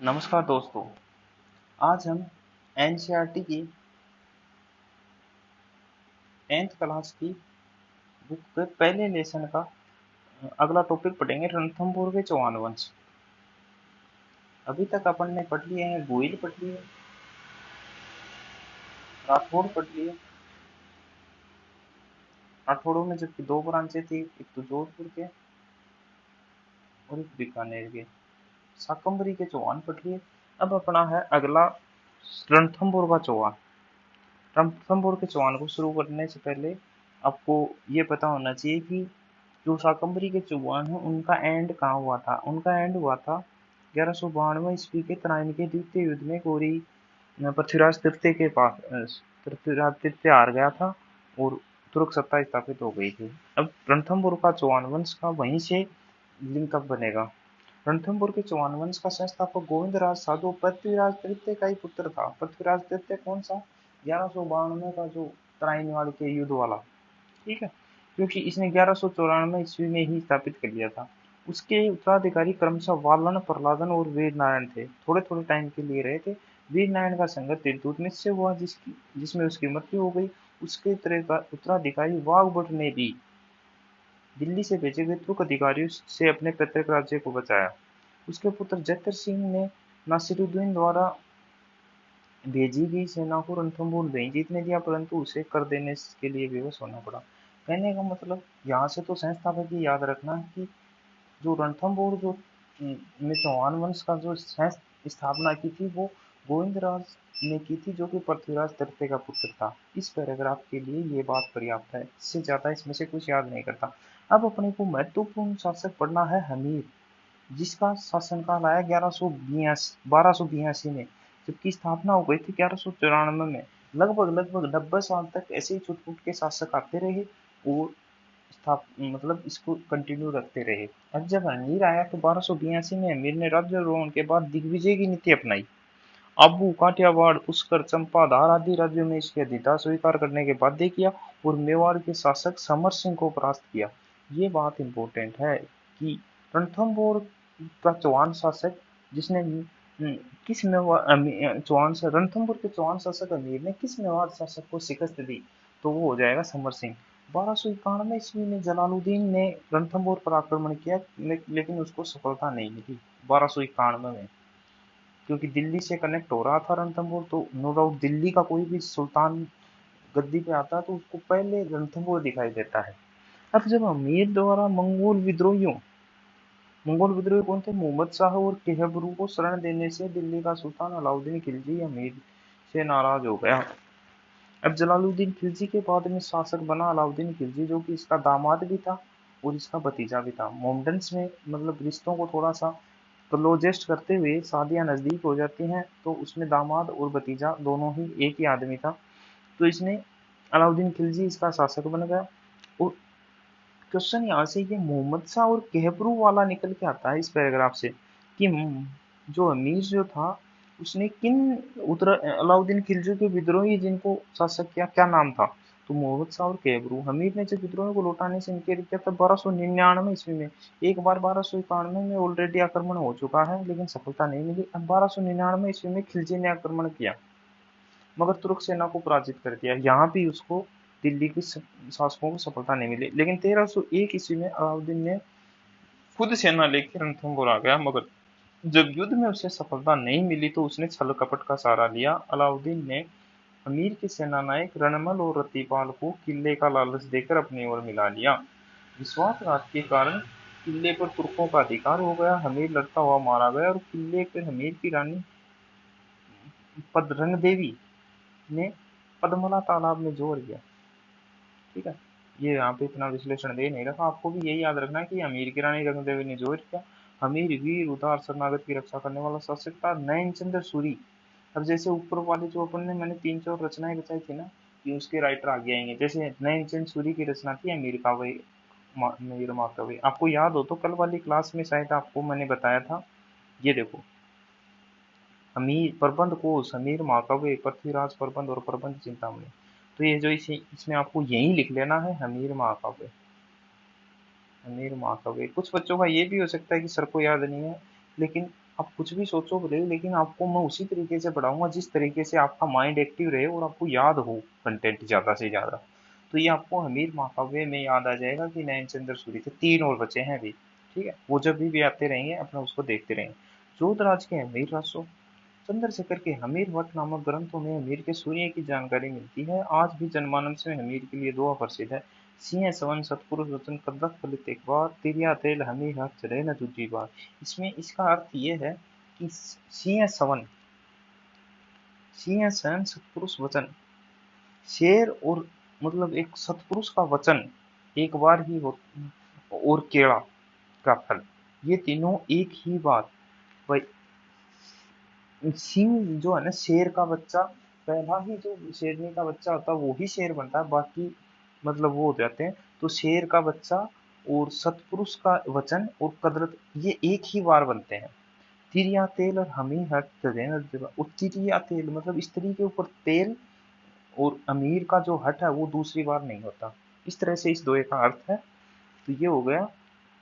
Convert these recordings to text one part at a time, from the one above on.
नमस्कार दोस्तों। आज हम एनसीईआरटी की 10th क्लास की बुक के पहले लेसन का अगला टॉपिक पढ़ेंगे, रणथंभौर के चौहान वंश। अभी तक अपन ने पढ़ लिए हैं, गोइल पढ़ लिए, राठौड़ पढ़ लिए। राठौड़ों में जबकि दो ब्रांचें थी, एक तो जोधपुर के और एक बीकानेर के। शाकंभरी के चौहान पढ़ लिए। अब अपना है अगला रणथंभौर का चौहान। रणथंभौर के चौहान को शुरू करने से पहले आपको ये पता होना चाहिए कि जो शाकंभरी के चौहान है उनका एंड कहाँ हुआ था। उनका एंड हुआ था 1192 ईस्वी के तराइन के द्वितीय युद्ध में। गौरी पृथ्वीराज तृतीय के पास पृथ्वीराज तृतीय हार गया था और तुर्क सत्ता स्थापित हो गई थी। अब रणथंभौर का चौहान वंश का वहीं से लिंकअप बनेगा। रणथंभौर के चौहान वंश का संस्थापक गोविंदराज था, जो पृथ्वीराज तृतीय का ही पुत्र था। पृथ्वीराज तृतीय कौन सा? 1192 का जो तराइन वाले के युद्ध वाला, ठीक है, क्योंकि इसने 1194 ईस्वी में ही स्थापित कर लिया था। उसके उत्तराधिकारी क्रमशः वालन, प्रहलादन और वीर नारायण थे। थोड़े थोड़े टाइम के लिए रहे थे। वीर नारायण का संघर्ष तिलतुतमिश से हुआ, जिसमें उसकी मृत्यु हो गई। उसके उत्तराधिकारी वाघभट ने भी दिल्ली से भेजे गए तुर्क अधिकारियों से अपने पैतृक राज्य को बचाया। उसके पुत्र जतर सिंह ने नासिरुद्दीन द्वारा भेजी गई सेना को रणथंभौर नहीं जीतने दिया, परंतु उसे कर देने के लिए विवश होना पड़ा। कहने का मतलब यहाँ से तो संस्थापक की याद रखना कि जो रणथंभौर जो में चौहान वंश का जो स्थापना की थी वो गोविंदराज ने की थी, जो कि पृथ्वीराज तृतीय का पुत्र था। इस पैराग्राफ के लिए ये बात पर्याप्त है, इससे ज्यादा इसमें से कुछ याद नहीं करता। अब अपने को महत्वपूर्ण शासक पढ़ना है हमीर, जिसका शासनकाल आया 1282 में, जबकि स्थापना हो गई थी 1194 में। लगभग लगभग 90 साल तक ऐसे ही छुट पुट के शासक आते रहे और मतलब इसको कंटिन्यू रखते रहे। अब जब अमीर आया तो 1282 में अमीर ने राज्यारोहण के बाद दिग्विजय की नीति अपनाई। आबू, काठियावाड़, पुष्कर, चंपा, धार आदि राज्यों में इसके अधिकार स्वीकार करने के बाध्य किया और मेवाड़ के शासक समर सिंह को परास्त किया। ये बात इंपॉर्टेंट है कि रणथंभौर का चौहान शासक जिसने किस मेवाड़ चौहान से रणथंभौर के चौहान शासक अमीर ने किस मेवाड़ शासक को शिकस्त दी, तो वो हो जाएगा समर सिंह। 1291 ईस्वी में जलालुद्दीन ने रणथंभौर पर आक्रमण किया, लेकिन उसको सफलता नहीं मिली 1291 में, क्योंकि दिल्ली से कनेक्ट हो रहा था रणथंभौर। तो नो डाउट दिल्ली का कोई भी सुल्तान गद्दी पे आता है तो उसको पहले रणथंभौर दिखाई देता है। अब जब अमीर द्वारा मंगोल विद्रोही कौन थे? मोहम्मद शाह और केहबरू को शरण देने से दिल्ली का सुल्तान अलाउद्दीन खिलजी अमीर से नाराज हो गया। अब जलालुद्दीन खिलजी के बाद में शासक बना अलाउद्दीन खिलजी, जो कि इसका दामाद भी था और इसका भतीजा भी था। मोमडन्स में मतलब रिश्तों को थोड़ा सा क्लोजेस्ट करते हुए शादियां नजदीक हो जाती हैं, तो उसमें दामाद और भतीजा दोनों ही एक ही आदमी था। तो इसने अलाउद्दीन खिलजी इसका शासक बन गया। और क्वेश्चन यहाँ से ये मोहम्मद शाह और केहबरू वाला निकल के आता है इस पैराग्राफ से कि जो अमीर जो था उसने किन उत्तर अलाउद्दीन खिलजी के विद्रोही जिनको शासक किया, क्या नाम था? तो मोहम्मद शाह और केहबरू। हमीर ने जब विद्रोह को लौटाने से इनकार किया तब 1299 ईस्वी में, एक बार 1291 में ऑलरेडी आक्रमण हो चुका है लेकिन सफलता नहीं मिली। अब 1299 ईस्वी में खिलजी ने आक्रमण किया मगर तुर्क सेना को पराजित कर दिया। यहाँ भी उसको दिल्ली के शासकों को सफलता नहीं मिली, लेकिन 1301 ईस्वी में अलाउद्दीन ने खुद सेना लेकर रणथंभौर आ गया। मगर जब युद्ध में उसे सफलता नहीं मिली तो उसने छल कपट का सहारा लिया। अलाउद्दीन ने अमीर के सेनानायक रणमल और रतिपाल को किले का लालच देकर अपनी ओर मिला लिया। विश्वासघात के कारण किले पर तुर्कों का अधिकार हो गया। हमीर लड़ता हुआ मारा गया और किले पर हमीर की रानी पदरंग देवी ने पद्मला तालाब में जोर दिया। ठीक है, ये यहाँ पे इतना विश्लेषण दे नहीं रखा, आपको भी यही याद रखना है कि अमीर की रानी रंग देवी ने जोर किया। हमीर वीर उदार शरणागत की रक्षा करने वाला शासक था। नयन चंद्र सूरी। अब जैसे ऊपर वाले जो अपन ने मैंने तीन चार रचनाएं बताई थी ना, कि उसके राइटर आगे आएंगे। जैसे नयन चंद्र सूरी की रचना थी अमीर कावई, मीर माकवई। आपको याद हो तो कल वाली क्लास में शायद आपको मैंने बताया था। ये देखो, अमीर प्रबंध कोश, अमीर महाकाव्य, पृथ्वीराज प्रबंध और प्रबंध चिंतामणि। तो ये जो इसी इसमें आपको यही लिख लेना है, अमीर महाकाव्य। अमीर महाकाव्य कुछ बच्चों का ये भी हो सकता है कि सर को याद नहीं है, लेकिन आप कुछ भी सोचो भले, लेकिन आपको मैं उसी तरीके से पढ़ाऊंगा जिस तरीके से आपका माइंड एक्टिव रहे और आपको याद हो कंटेंट ज्यादा से ज्यादा। तो ये आपको हमीर महाकाव्य में याद आ जाएगा कि नयन चंद्र सूर्य थे, तीन और बचे हैं अभी। ठीक है, वो जब भी आते रहेंगे अपना उसको देखते रहेंगे। जोधराज के हमीर रासो, चंद्रशेखर के हमीर वट नामक ग्रंथों में हमीर के सूर्य की जानकारी मिलती है। आज भी जनमानस में हमीर के लिए दुआ प्रसिद्ध है। सिंह सवन सतपुरुष वचन कदरत फलित एक बार, तिरिया तेल हमीर हथ चढ़े न दूजी बार। इसमें इसका अर्थ ये है कि सिंह सवन, सिंह सन सतपुरुष वचन, शेर और मतलब एक सतपुरुष का वचन एक बार ही हो, और केड़ा का फल, ये तीनों एक ही बात। भाई सिंह जो है ना, शेर का बच्चा, पहला ही जो शेरनी का बच्चा होता है वो ही शेर बनता है, बाकी मतलब वो हो जाते हैं। तो शेर का बच्चा और सतपुरुष का वचन और कदरत ये एक ही बार बनते हैं। तिरिया तेल और हमी हट और तिरिया तेल मतलब स्त्री के ऊपर तेल, और अमीर का जो हट है वो दूसरी बार नहीं होता। इस तरह से इस दोहे का अर्थ है। तो ये हो गया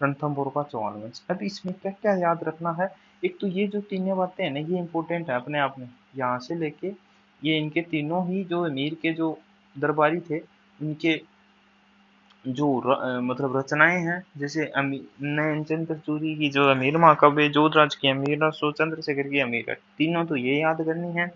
रणथंभौर का चौहान वंश। अब इसमें क्या क्या याद रखना है। एक तो ये जो तीनों बातें हैं ना, ये इंपॉर्टेंट है अपने आप में। यहाँ से लेके ये इनके तीनों ही जो अमीर के जो दरबारी थे उनके जो मतलब रचनाएं हैं, जैसे नयनचंद कस्तूरी की जो अमीर महाकाव्य, जोधराज की अमीर रसो, चंद्रशेखर की अमीर, तीनों तो ये याद करनी है।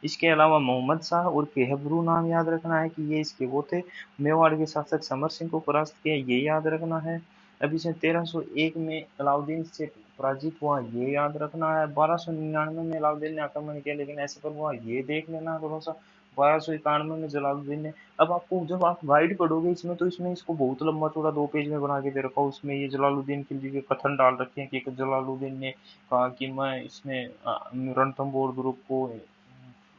इसके अलावा मोहम्मद शाह और केहबरू नाम याद रखना है कि ये इसके वो थे। मेवाड़ के शासक समर सिंह को परास्त किया, ये याद रखना है। अब इसने 1301 में अलाउद्दीन से पराजित हुआ, ये याद रखना है। 1299 में अलाउद्दीन ने आक्रमण किया लेकिन असफल हुआ, ये देख लेना थोड़ा सा। 1291 में जलालुद्दीन ने, अब आपको जब आप गाइड पढ़ोगे इसमें तो इसमें इसको बहुत लंबा चौड़ा 2 पेज में बना के दे रखा, उसमें ये जलालुद्दीन खिलजी के कथन डाल रखे हैं कि जलालुद्दीन ने कहा कि मैं इसमें रणथंभौर दुर्ग को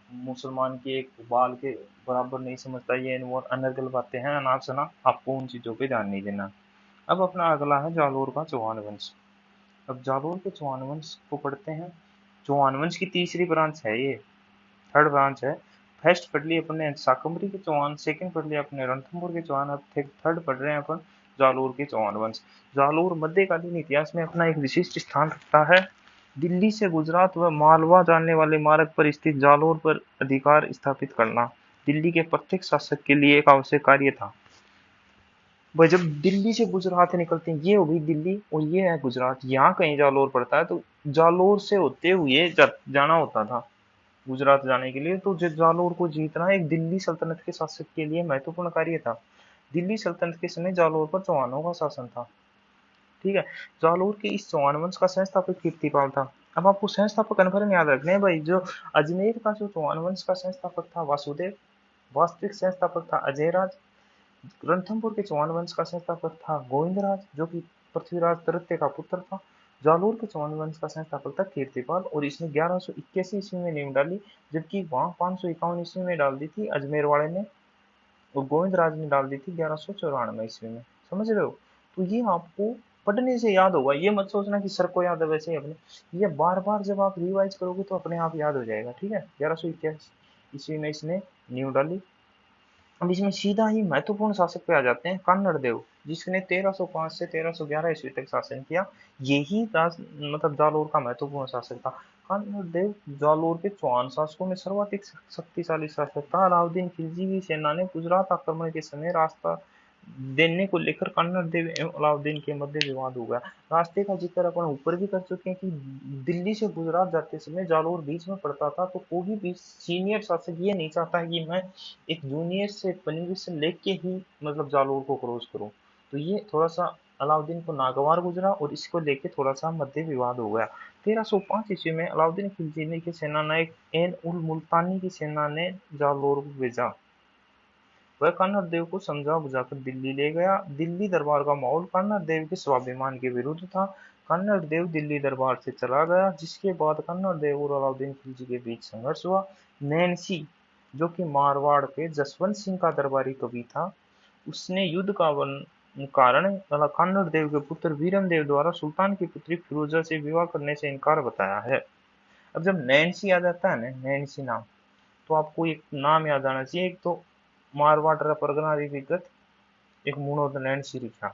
मुसलमान के एक बाल के बराबर नहीं समझता, ये अनर्गल बातें हैं, अनाप शनाप, आपको उन चीजों पे ध्यान नहीं देना। अब अपना अगला है जालोर का चौहान वंश। अब जालोर के चौहान वंश को पढ़ते हैं। चौहान वंश की तीसरी ब्रांच है ये, थर्ड ब्रांच है। फर्स्ट पढ़ ली अपने शाकंभरी के चौहान, सेकंड पढ़ लिया अपने रणथंभौर के चौहान, अब थर्ड पढ़ रहे हैं अपन जालोर के चौहान वंश। जालोर मध्यकालीन इतिहास में अपना एक विशिष्ट स्थान रखता है। दिल्ली से गुजरात व मालवा जाने वाले मार्ग पर स्थित जालोर पर अधिकार स्थापित करना दिल्ली के प्रत्येक शासक के लिए एक आवश्यक कार्य था। भाई जब दिल्ली से गुजरात निकलते हैं, ये हो गई दिल्ली और ये है गुजरात, यहाँ कहीं जालोर पड़ता है, तो जालोर से होते हुए जाना होता था गुजरात जाने के लिए। तो जालोर को जीतना एक दिल्ली सल्तनत के शासक के लिए महत्वपूर्ण कार्य था। दिल्ली सल्तनत के समय जालोर पर चौहानों का शासन था। ठीक है, जालोर के इस चौहान वंश का संस्थापक कीर्तिपाल था। अब आपको संस्थापक कन्फर्म याद रखने हैं भाई। जो अजमेर का जो चौहान वंश का संस्थापक था वासुदेव, वास्तविक संस्थापक था अजयराज। रणथंभौर के चौहान वंश का संस्थापक था गोविंदराज जो कि पृथ्वीराज तृतीय का पुत्र था। जालोर के चौहान वंश का संस्थापक था कीर्तिपाल और इसने 1181 ईस्वी में नींव डाली, जबकि वहां 551 ईस्वी में डाल दी थी अजमेर वाले ने, और गोविंदराज ने डाल दी थी 1194 ईस्वी में। समझ रहे हो। तो ये आपको पढ़ने से याद होगा, ये मत सोचना कि सर को याद है वैसे ही अपने, ये बार बार जब आप रिवाइज करोगे तो अपने आप याद हो जाएगा। ठीक है, 1181 ईस्वी में इसने नींव डाली। अब इसमें सीधा ही महत्वपूर्ण शासक पे आ जाते हैं, कन्नड़ देव, जिसने 1305 से 1311 ईस्वी तक शासन किया। यही राज मतलब जालोर का महत्वपूर्ण शासक था। कन्नड़ देव जालोर के चौहान शासकों में सर्वाधिक शक्तिशाली शासक था। अलाउद्दीन खिलजी की सेना ने गुजरात आक्रमण के समय रास्ता देने को लेकर कन्नड़ देव एवं अलाउद्दीन के मध्य विवाद हो गया। रास्ते का जिक्र अपन ऊपर भी कर चुके हैं कि दिल्ली से गुजरात जाते समय जालोर बीच में पड़ता था, तो कोई भी सीनियर शासक ये नहीं चाहता कि मैं एक जूनियर से परमिशन लेके ही मतलब जालोर को क्रॉस करूं। तो ये थोड़ा सा अलाउद्दीन को नागवार गुजरा और इसको लेके थोड़ा सा मध्य विवाद हो गया। 1305 ईस्वी में अलाउद्दीन खिलजी के सेना नायक एन उल मुल्तानी की सेना ने जालोर को भेजा। वह कन्नड़ देव को समझा बुझाकर दिल्ली ले गया। दिल्ली दरबार का माहौल कन्नड़ देव के स्वाभिमान के विरुद्ध था। कन्नड़ देव दिल्ली दरबार से चला गया, जिसके बाद कन्नड़ देव और अलाउद्दीन खिलजी के बीच संघर्ष हुआ। नैन्सी जो कि मारवाड़ के जसवंत सिंह का दरबारी कवि था, उसने युद्ध का कारण कन्नड़ देव के पुत्र वीरम देव द्वारा सुल्तान की पुत्री फिरोजा से विवाह करने से इनकार बताया है। अब जब नैन्सी आ जाता है ना, नैन्सी नाम, तो आपको एक नाम याद आना चाहिए। एक तो मारवाड़ परगना अधिकृत एक मूणोदलैंड श्री ख्यात,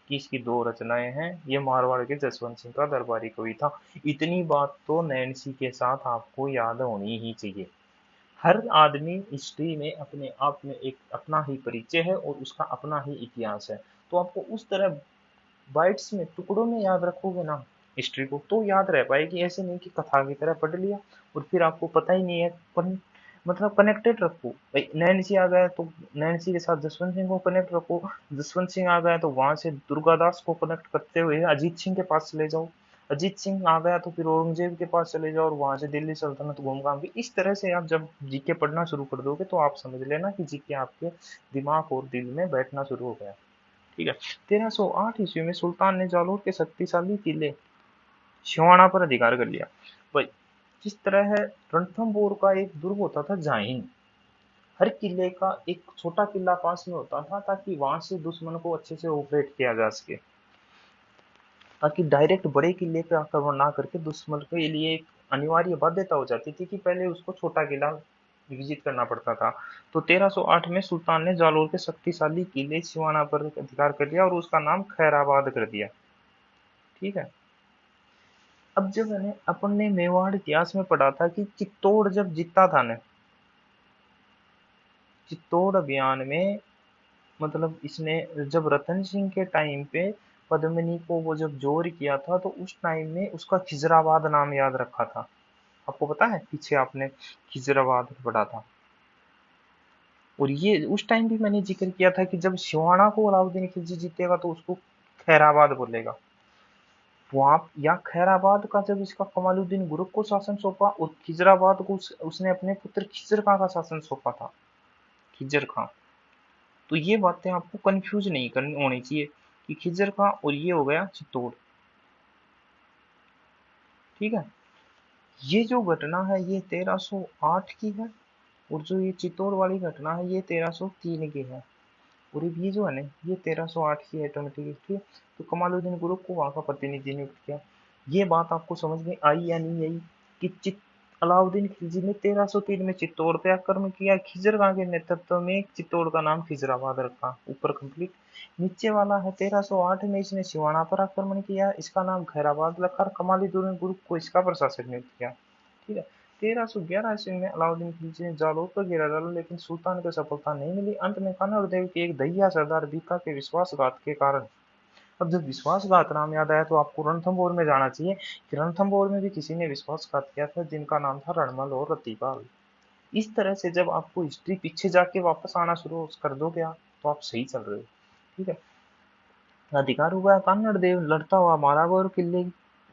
कि इसकी दो रचनाएं हैं, ये मारवाड़ के जसवंत सिंह का दरबारी कवि था। इतनी बात तो नैन्सी के साथ आपको याद होनी ही चाहिए। हर आदमी हिस्ट्री में अपने आप में एक अपना ही परिचय है और उसका अपना ही इतिहास है। तो आपको उस तरह बाइट्स में टुकड़ों में याद रखोगे ना हिस्ट्री को, तो याद रह पाएगी। ऐसे नहीं कि कथा की तरह पढ़ लिया और फिर आपको पता ही नहीं है। मतलब कनेक्टेड रखो भाई, नैन्सी आ गया तो नैन्सी के साथ जसवंत सिंह को कनेक्ट रखो, जसवंत सिंह आ गया तो वहां से दुर्गादास को कनेक्ट करते हुए अजीत सिंह के पास चले जाओ, अजीत सिंह आ गया तो फिर औरंगजेब के पास चले जाओ और वहां से दिल्ली सल्तनत घूम घाम के। इस तरह से आप जब जीके पढ़ना शुरू कर दोगे तो आप समझ लेना कि जीके आपके दिमाग और दिल में बैठना शुरू हो गया। ठीक है। 1308 ईस्वी में सुल्तान ने जालोर के शक्तिशाली किले सिवाना पर अधिकार कर लिया। भाई जिस तरह है रणथंभौर का एक दुर्ग होता था जाहिन, हर किले का एक छोटा किला पास में होता था ताकि वहां से दुश्मन को अच्छे से ऑपरेट किया जा सके, ताकि डायरेक्ट बड़े किले पे आक्रमण ना करके दुश्मन के लिए एक अनिवार्य बाध्यता हो जाती थी कि पहले उसको छोटा किला विजिट करना पड़ता था। तो 1308 में सुल्तान ने जालोर के शक्तिशाली किले सिवाना पर अधिकार कर लिया और उसका नाम खैराबाद कर दिया। ठीक है। अब जब मैंने अपन ने मेवाड़ इतिहास में पढ़ा था कि चित्तौड़ जब जीता था ना, चित्तौड़ अभियान में, मतलब इसने जब रतन सिंह के टाइम पे पद्मिनी को वो जब जोर किया था तो उस टाइम में उसका खिजराबाद नाम याद रखा था। आपको पता है पीछे आपने खिजराबाद पढ़ा था। और ये उस टाइम भी मैंने जिक्र किया था कि जब सिवाना को अलाउद्दीन खिलजी जीतेगा तो उसको खैराबाद बोलेगा। वहां या खैराबाद का जब इसका कमालुद्दीन गुरुक को शासन सौंपा और खिजराबाद को उसने अपने पुत्र खिजर खां का शासन सौंपा था, खिजर खां। तो ये बातें आपको कंफ्यूज नहीं करनी होनी चाहिए कि खिजर खां और ये हो गया चित्तौड़। ठीक है। ये जो घटना है ये 1308 की है और जो ये चित्तौड़ वाली घटना है ये 1303 की है। और ये जो है ना ये 1308 की ऑटोमेटिक हिस्ट्री। तो कमालुद्दीन गुरुक को वहां का प्रतिनिधि नियुक्त किया। ये बात आपको समझ में आई या नहीं आई कि अलाउद्दीन खिलजी ने 1303 में चित्तौड़ पे आक्रमण किया, खिजर खां के नेतृत्व में चित्तौड़ का नाम खिजराबाद रखा। ऊपर कंप्लीट। नीचे वाला है 1308 में इसने सिवाना पर आक्रमण किया, इसका नाम खैराबाद रखा और कमालुद्दीन गुरुक को इसका प्रशासक नियुक्त किया। ठीक है। 1311 ईस्वी में अलाउद्दीन खिलजी ने जालोर पर घेरा डाला लेकिन सुल्तान को सफलता नहीं मिली। अंत में कन्नड़ देव के एक दहिया सरदार बीका के विश्वासघात के कारण, अब जब विश्वासघात नाम याद आया तो आपको रणथंभौर में जाना चाहिए कि रणथंभौर में भी किसी ने विश्वासघात किया था जिनका नाम था रणमल और रतिपाल। इस तरह से जब आपको हिस्ट्री पीछे जाके वापस आना शुरू कर दोगे आप, तो आप सही चल रहे हो। ठीक है। अधिकार हुआ कन्नड़ देव लड़ता हुआ मालाबार किले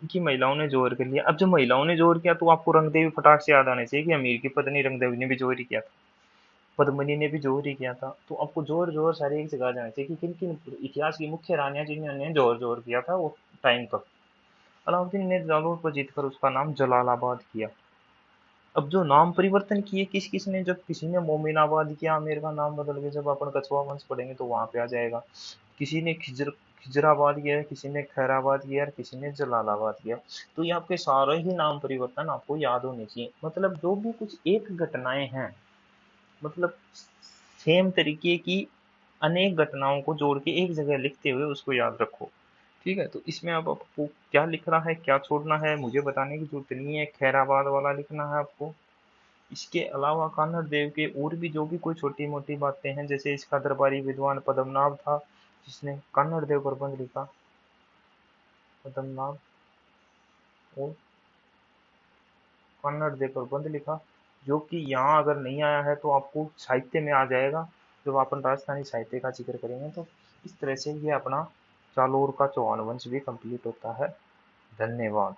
की महिलाओं ने जोर कर लिया। अब जब महिलाओं ने जोर किया तो आपको रंगदेवी फटाक से याद आने चाहिए कि अमीर की पत्नी रंगदेवी ने भी जोर ही किया था, पद्मिनी ने भी जोर ही किया था। तो आपको जोर जोर सारे एक जगह जाना चाहिए कि किन किन इतिहास की मुख्य रानियां जिन्होंने जोर जोर किया था उस टाइम तक। अलाउद्दीन ने जालोर पर जीतकर उसका नाम जलालाबाद किया। अब जो नाम परिवर्तन किए किस किस ने, जब किसी ने मोमिनाबाद किया, आमेर का नाम बदल के, जब अपन कछुआ वंश पढ़ेंगे तो वहां पे आ जाएगा। किसी ने खिजराबाद किया, किसी ने खैराबाद किया और किसी ने जलालाबाद किया। तो ये आपके सारे ही नाम परिवर्तन आपको याद होने चाहिए। मतलब जो भी कुछ एक घटनाएं हैं, मतलब सेम तरीके की अनेक घटनाओं को जोड़ के एक जगह लिखते हुए उसको याद रखो। ठीक है। तो इसमें अब आपको क्या लिखना है क्या छोड़ना है मुझे बताने की जरूरत नहीं है। खैराबाद वाला लिखना है आपको। इसके अलावा कन्नड़ देव के और भी जो भी कोई छोटी मोटी बातें हैं, जैसे इसका दरबारी विद्वान पद्मनाभ था जिसने कन्नड़ देव प्रबंध लिखा, पद्मनाभ और कन्नड़ देव प्रबंध लिखा, जो कि यहाँ अगर नहीं आया है तो आपको साहित्य में आ जाएगा जब अपन राजस्थानी साहित्य का जिक्र करेंगे। तो इस तरह से ये अपना जालोर का चौहान वंश भी कंप्लीट होता है। धन्यवाद।